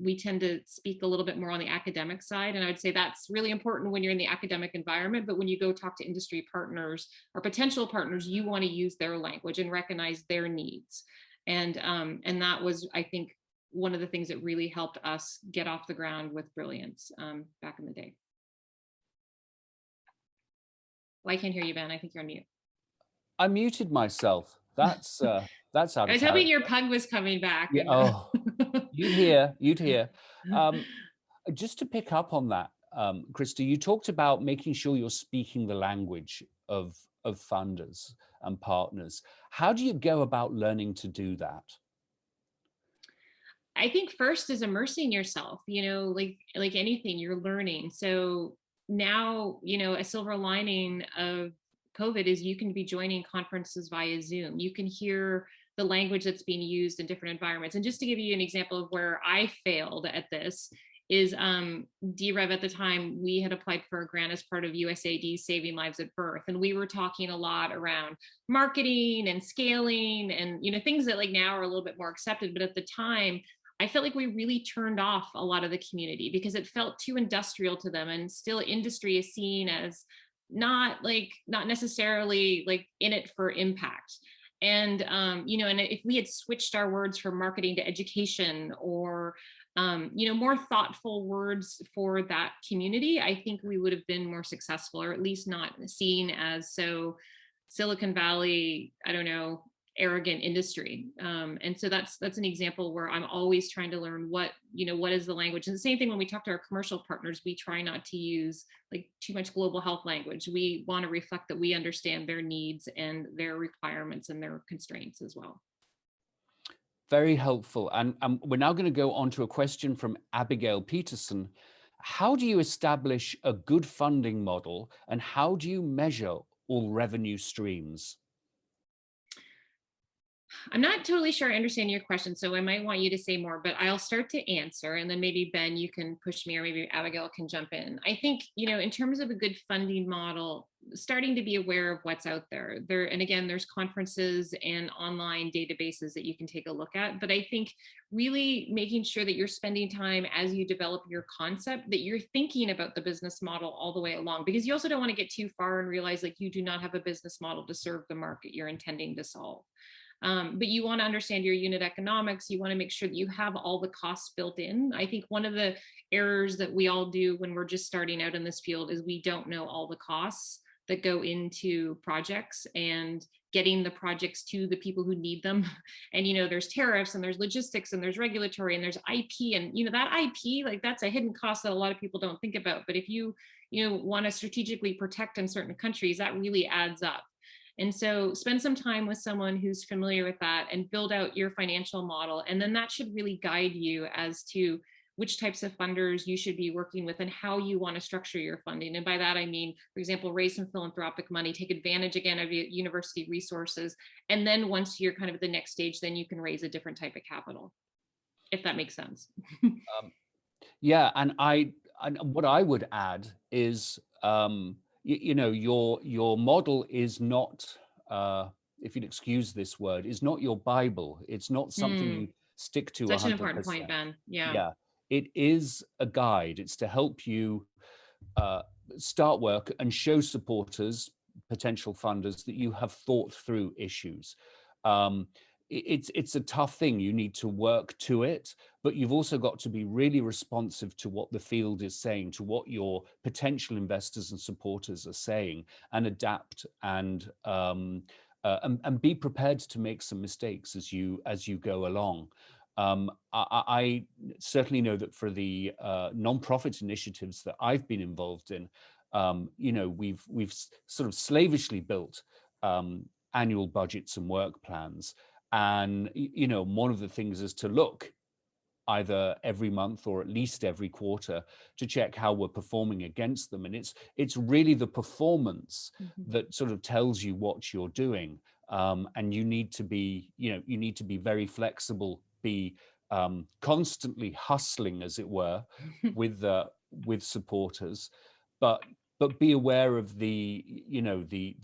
we tend to speak a little bit more on the academic side. And I would say that's really important when you're in the academic environment. But when you go talk to industry partners or potential partners, you want to use their language and recognize their needs. And that was, I think, one of the things that really helped us get off the ground with Brilliance back in the day. Well, I can't hear you, Ben. I think you're on mute. I muted myself. That's out of I was hoping your pug was coming back. Yeah, oh, you'd hear. Just to pick up on that, Christa, you talked about making sure you're speaking the language of funders and partners. How do you go about learning to do that? I think first is immersing yourself, like anything you're learning. So now, a silver lining of COVID is you can be joining conferences via Zoom. You can hear the language that's being used in different environments. And just to give you an example of where I failed at this is DREV at the time, we had applied for a grant as part of USAID's Saving Lives at Birth. And we were talking a lot around marketing and scaling and, things that like now are a little bit more accepted. But at the time, I felt like we really turned off a lot of the community because it felt too industrial to them. And still industry is seen as not necessarily like in it for impact. And, and if we had switched our words from marketing to education or, more thoughtful words for that community, I think we would have been more successful, or at least not seen as so Silicon Valley, I don't know, arrogant industry. And so that's an example where I'm always trying to learn what is the language. And the same thing when we talk to our commercial partners, we try not to use like too much global health language. We want to reflect that we understand their needs and their requirements and their constraints as well. Very helpful. And we're now going to go on to a question from Abigail Peterson. How do you establish a good funding model and how do you measure all revenue streams? I'm not totally sure I understand your question, so I might want you to say more, but I'll start to answer and then maybe Ben, you can push me or maybe Abigail can jump in. I think, in terms of a good funding model, starting to be aware of what's out there. And again, there's conferences and online databases that you can take a look at, but I think really making sure that you're spending time as you develop your concept, that you're thinking about the business model all the way along, because you also don't want to get too far and realize like you do not have a business model to serve the market you're intending to solve. But you want to understand your unit economics. You want to make sure that you have all the costs built in. I think one of the errors that we all do when we're just starting out in this field is we don't know all the costs that go into projects and getting the projects to the people who need them. And, there's tariffs and there's logistics and there's regulatory and there's IP, and, that IP, like, that's a hidden cost that a lot of people don't think about. But if you want to strategically protect in certain countries, that really adds up. And so spend some time with someone who's familiar with that and build out your financial model. And then that should really guide you as to which types of funders you should be working with and how you want to structure your funding. And by that, I mean, for example, raise some philanthropic money, take advantage again of your university resources. And then once you're kind of at the next stage, then you can raise a different type of capital, if that makes sense. Yeah, and what I would add is, your model is not, if you'd excuse this word, is not your Bible. It's not something you stick to 100%. Such an important point, Ben. Yeah, it is a guide. It's to help you start work and show supporters, potential funders, that you have thought through issues. It's a tough thing. You need to work to it, but you've also got to be really responsive to what the field is saying, to what your potential investors and supporters are saying, and adapt and be prepared to make some mistakes as you go along. I certainly know that for the nonprofit initiatives that I've been involved in, we've sort of slavishly built annual budgets and work plans. And, one of the things is to look either every month or at least every quarter to check how we're performing against them. And it's really the performance that sort of tells you what you're doing. And you need to be, very flexible, be constantly hustling, as it were, with supporters, but be aware of the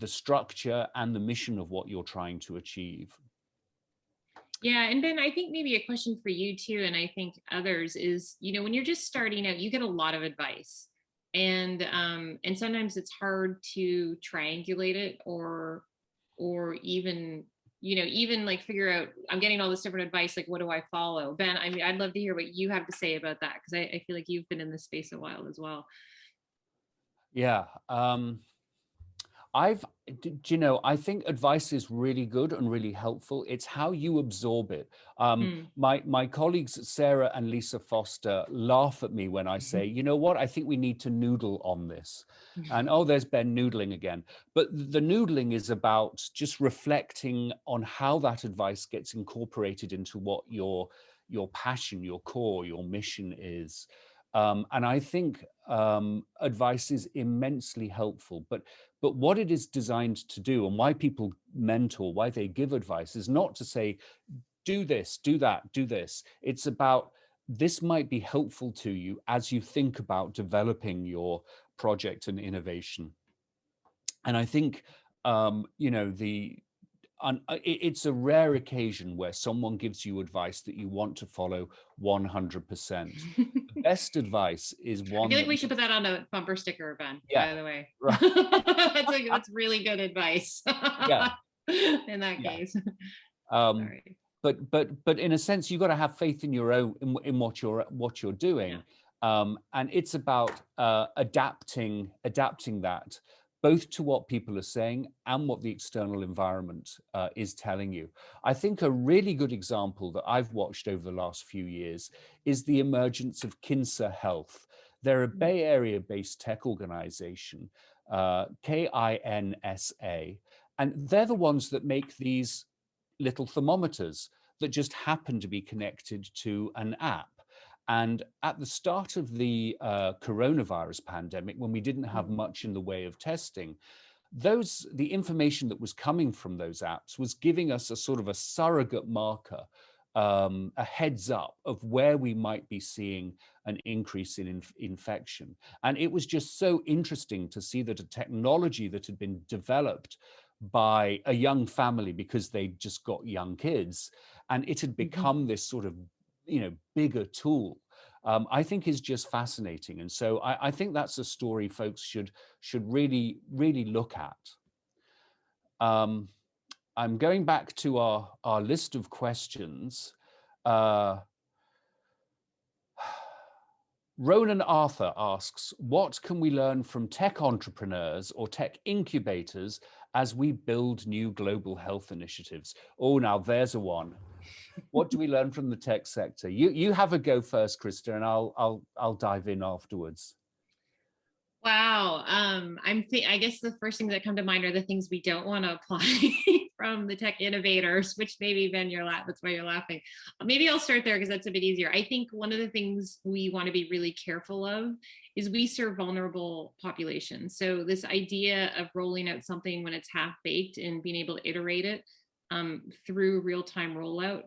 structure and the mission of what you're trying to achieve. Yeah. And Ben, I think maybe a question for you too, and I think others, is, when you're just starting out, you get a lot of advice. And sometimes it's hard to triangulate it or even, even like figure out, I'm getting all this different advice, like, what do I follow? Ben, I mean, I'd love to hear what you have to say about that, because I feel like you've been in this space a while as well. Yeah. I think advice is really good and really helpful. It's how you absorb it. My colleagues Sarah and Lisa Foster laugh at me when I say, you know what, I think we need to noodle on this. And there's Ben noodling again. But the noodling is about just reflecting on how that advice gets incorporated into what your passion, your core, your mission is. And I think advice is immensely helpful. But what it is designed to do, and why people mentor, why they give advice, is not to say, do this, do that, do this. It's about, this might be helpful to you as you think about developing your project and innovation. And I think, it's a rare occasion where someone gives you advice that you want to follow 100%. The best advice is one. I feel like we should put that on a bumper sticker, Ben. Yeah, by the way, right. that's really good advice. Yeah. In that case. Sorry. But in a sense, you've got to have faith in your own, in what you're doing, and it's about adapting that, both to what people are saying and what the external environment is telling you. I think a really good example that I've watched over the last few years is the emergence of Kinsa Health. They're a Bay Area-based tech organization, KINSA, and they're the ones that make these little thermometers that just happen to be connected to an app. And at the start of the coronavirus pandemic, when we didn't have much in the way of testing, the information that was coming from those apps was giving us a sort of a surrogate marker, a heads up of where we might be seeing an increase in infection. And it was just so interesting to see that a technology that had been developed by a young family because they just got young kids, and it had become this sort of bigger tool, I think is just fascinating. And so I think that's a story folks should really look at. I'm going back to our list of questions. Ronan Arthur asks, what can we learn from tech entrepreneurs or tech incubators as we build new global health initiatives? Oh, now there's a one. What do we learn from the tech sector? You have a go first, Krista, and I'll dive in afterwards. Wow. I guess the first things that come to mind are the things we don't want to apply from the tech innovators, which maybe Ben, that's why you're laughing. Maybe I'll start there because that's a bit easier. I think one of the things we want to be really careful of is we serve vulnerable populations. So this idea of rolling out something when it's half baked and being able to iterate it through real-time rollout,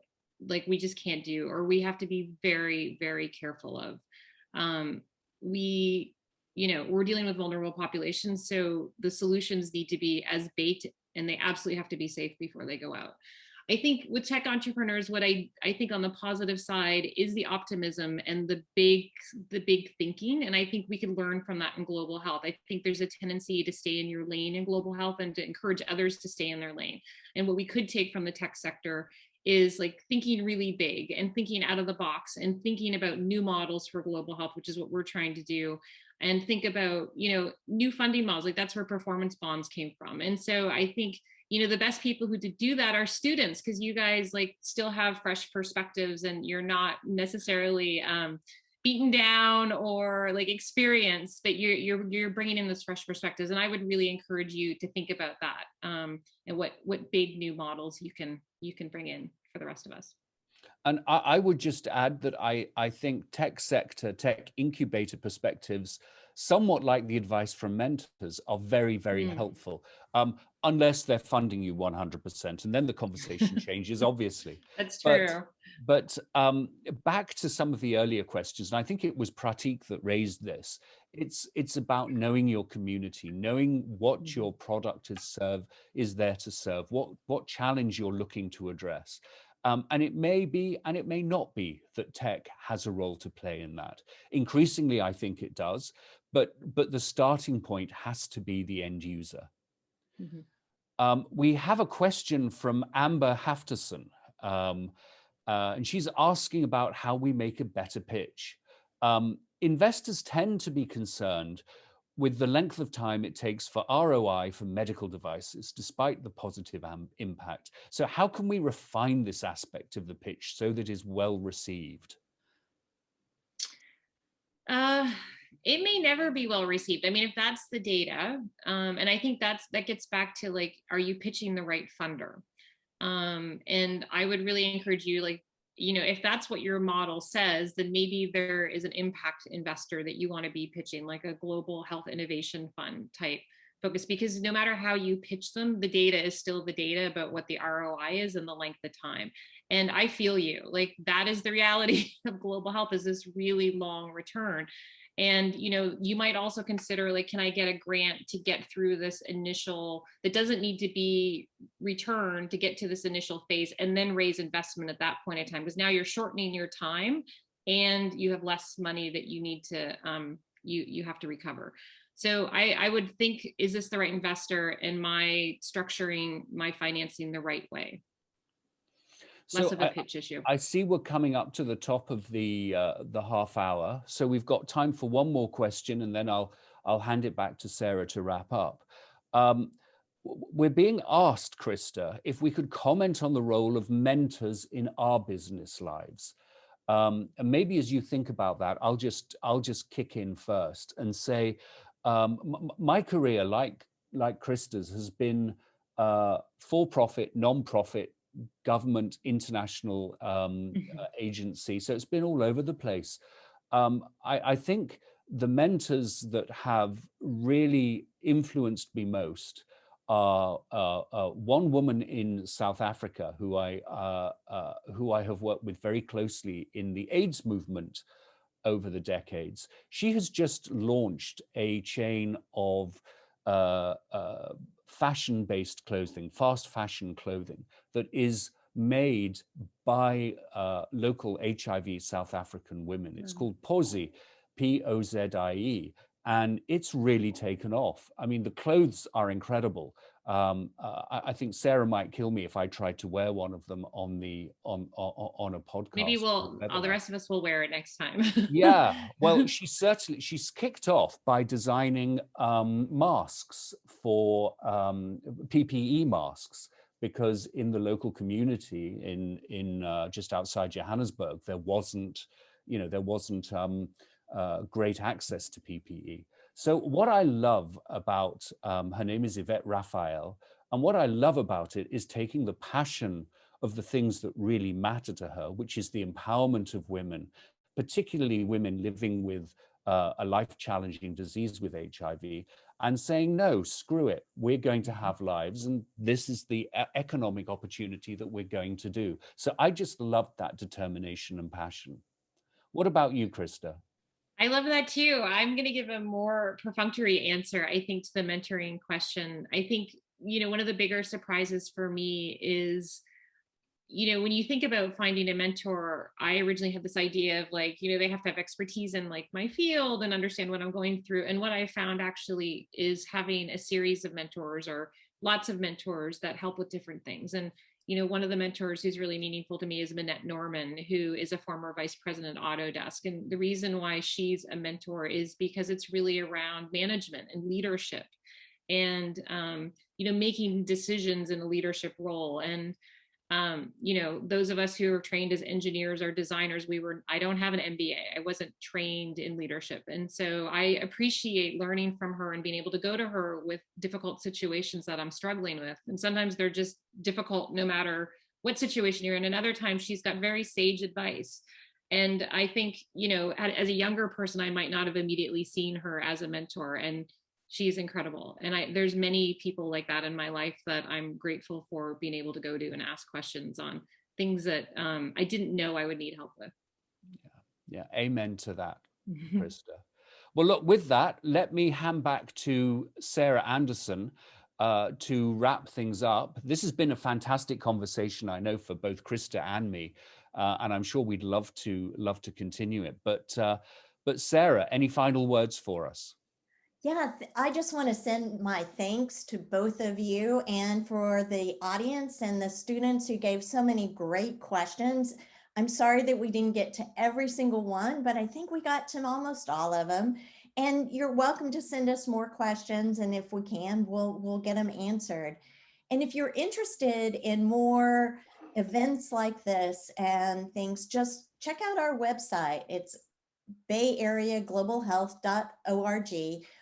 like we just can't do, or we have to be very, very careful of. We're dealing with vulnerable populations, so the solutions need to be as baked, and they absolutely have to be safe before they go out. I think with tech entrepreneurs, what I think on the positive side is the optimism and the big thinking, and I think we can learn from that in global health. I think there's a tendency to stay in your lane in global health and to encourage others to stay in their lane. And what we could take from the tech sector is like thinking really big and thinking out of the box and thinking about new models for global health, which is what we're trying to do, and think about, new funding models. Like that's where performance bonds came from. And so I think, the best people who do that are students, because you guys like still have fresh perspectives and you're not necessarily beaten down or like experienced, but you're bringing in those fresh perspectives. And I would really encourage you to think about that and what big new models you can bring in for the rest of us. And I would just add that I think tech sector, tech incubator perspectives, somewhat like the advice from mentors, are very, very helpful, unless they're funding you 100%. And then the conversation changes, obviously. That's true. But back to some of the earlier questions, and I think it was Pratik that raised this. It's about knowing your community, knowing what your product is there to serve, what challenge you're looking to address. And it may be, and it may not be, that tech has a role to play in that. Increasingly, I think it does, but the starting point has to be the end user. We have a question from Amber Hafterson, and she's asking about how we make a better pitch. Investors tend to be concerned with the length of time it takes for ROI for medical devices, despite the positive impact. So how can we refine this aspect of the pitch so that it is well received? It may never be well received. I mean, if that's the data, and I think that gets back to like, are you pitching the right funder? And I would really encourage you, like, if that's what your model says, then maybe there is an impact investor that you want to be pitching, like a global health innovation fund type focus, because no matter how you pitch them, the data is still the data about what the ROI is and the length of time. And I feel you, like that is the reality of global health, is this really long return. And, you might also consider, like, can I get a grant to get through this initial, that doesn't need to be returned to get to this initial phase, and then raise investment at that point in time, because now you're shortening your time and you have less money that you need to, you have to recover. So I would think, is this the right investor? Am I structuring my financing the right way? Less of a pitch issue. I see we're coming up to the top of the half hour, so we've got time for one more question, and then I'll hand it back to Sarah to wrap up. We're being asked, Krista, if we could comment on the role of mentors in our business lives. And maybe as you think about that, I'll just kick in first and say, my career, like Krista's, has been for-profit, non-profit, government, international agency. So it's been all over the place. I think the mentors that have really influenced me most are one woman in South Africa who I have worked with very closely in the AIDS movement over the decades. She has just launched a chain of fashion-based clothing, fast fashion clothing, that is made by local HIV South African women. It's called Pozie, P-O-Z-I-E, and it's really taken off. I mean, the clothes are incredible. I think Sarah might kill me if I tried to wear one of them on a podcast. Maybe all the rest of us will wear it next time. Yeah, well, she's kicked off by designing masks for PPE masks, because in the local community in just outside Johannesburg, there wasn't great access to PPE. So what I love about her name is Yvette Raphael, and what I love about it is taking the passion of the things that really matter to her, which is the empowerment of women, particularly women living with a life-challenging disease with HIV, and saying, no, screw it, we're going to have lives, and this is the economic opportunity that we're going to do. So I just love that determination and passion. What about you, Krista? I love that too. I'm going to give a more perfunctory answer, I think, to the mentoring question. I think, one of the bigger surprises for me is, when you think about finding a mentor, I originally had this idea of like, they have to have expertise in like my field and understand what I'm going through. And what I found actually is having a series of mentors, or lots of mentors that help with different things. And, one of the mentors who's really meaningful to me is Minette Norman, who is a former vice president at Autodesk. And the reason why she's a mentor is because it's really around management and leadership and, making decisions in a leadership role. And those of us who are trained as engineers or designers, I don't have an MBA. I wasn't trained in leadership. And so I appreciate learning from her and being able to go to her with difficult situations that I'm struggling with. And sometimes they're just difficult no matter what situation you're in. And other times she's got very sage advice. And I think, as a younger person, I might not have immediately seen her as a mentor. And she's incredible. And there's many people like that in my life that I'm grateful for being able to go to and ask questions on things that I didn't know I would need help with. Yeah. Amen to that, Krista. Well, look, with that, let me hand back to Sarah Anderson to wrap things up. This has been a fantastic conversation, I know, for both Krista and me, and I'm sure we'd love to continue it. But Sarah, any final words for us? Yeah, I just want to send my thanks to both of you and for the audience and the students who gave so many great questions. I'm sorry that we didn't get to every single one, but I think we got to almost all of them. And you're welcome to send us more questions, and if we can, we'll get them answered. And if you're interested in more events like this and things, just check out our website. It's bayareaglobalhealth.org.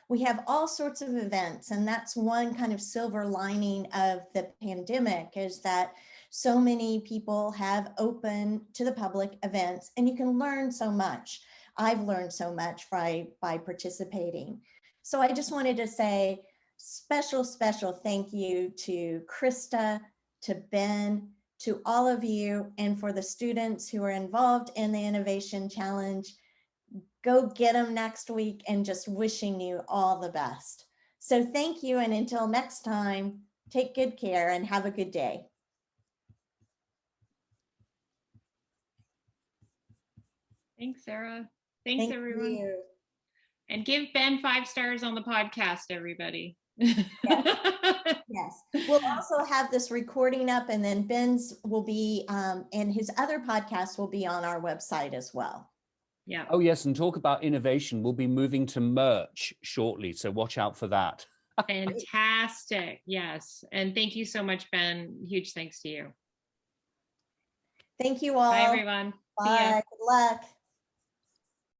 We have all sorts of events, and that's one kind of silver lining of the pandemic, is that so many people have open to the public events, and you can learn so much. I've learned so much by participating. So I just wanted to say special thank you to Krista, to Ben, to all of you, and for the students who are involved in the Innovation Challenge. Go get them next week, and just wishing you all the best. So thank you. And until next time, take good care and have a good day. Thanks, Sarah. Thanks, everyone. You. And give Ben 5 stars on the podcast, everybody. Yes. Yes. We'll also have this recording up, and then Ben's will be, and his other podcasts will be on our website as well. Yeah. Oh, yes. And talk about innovation. We'll be moving to merch shortly, so watch out for that. Fantastic. Yes. And thank you so much, Ben. Huge thanks to you. Thank you all. Bye, everyone. Bye. Good luck.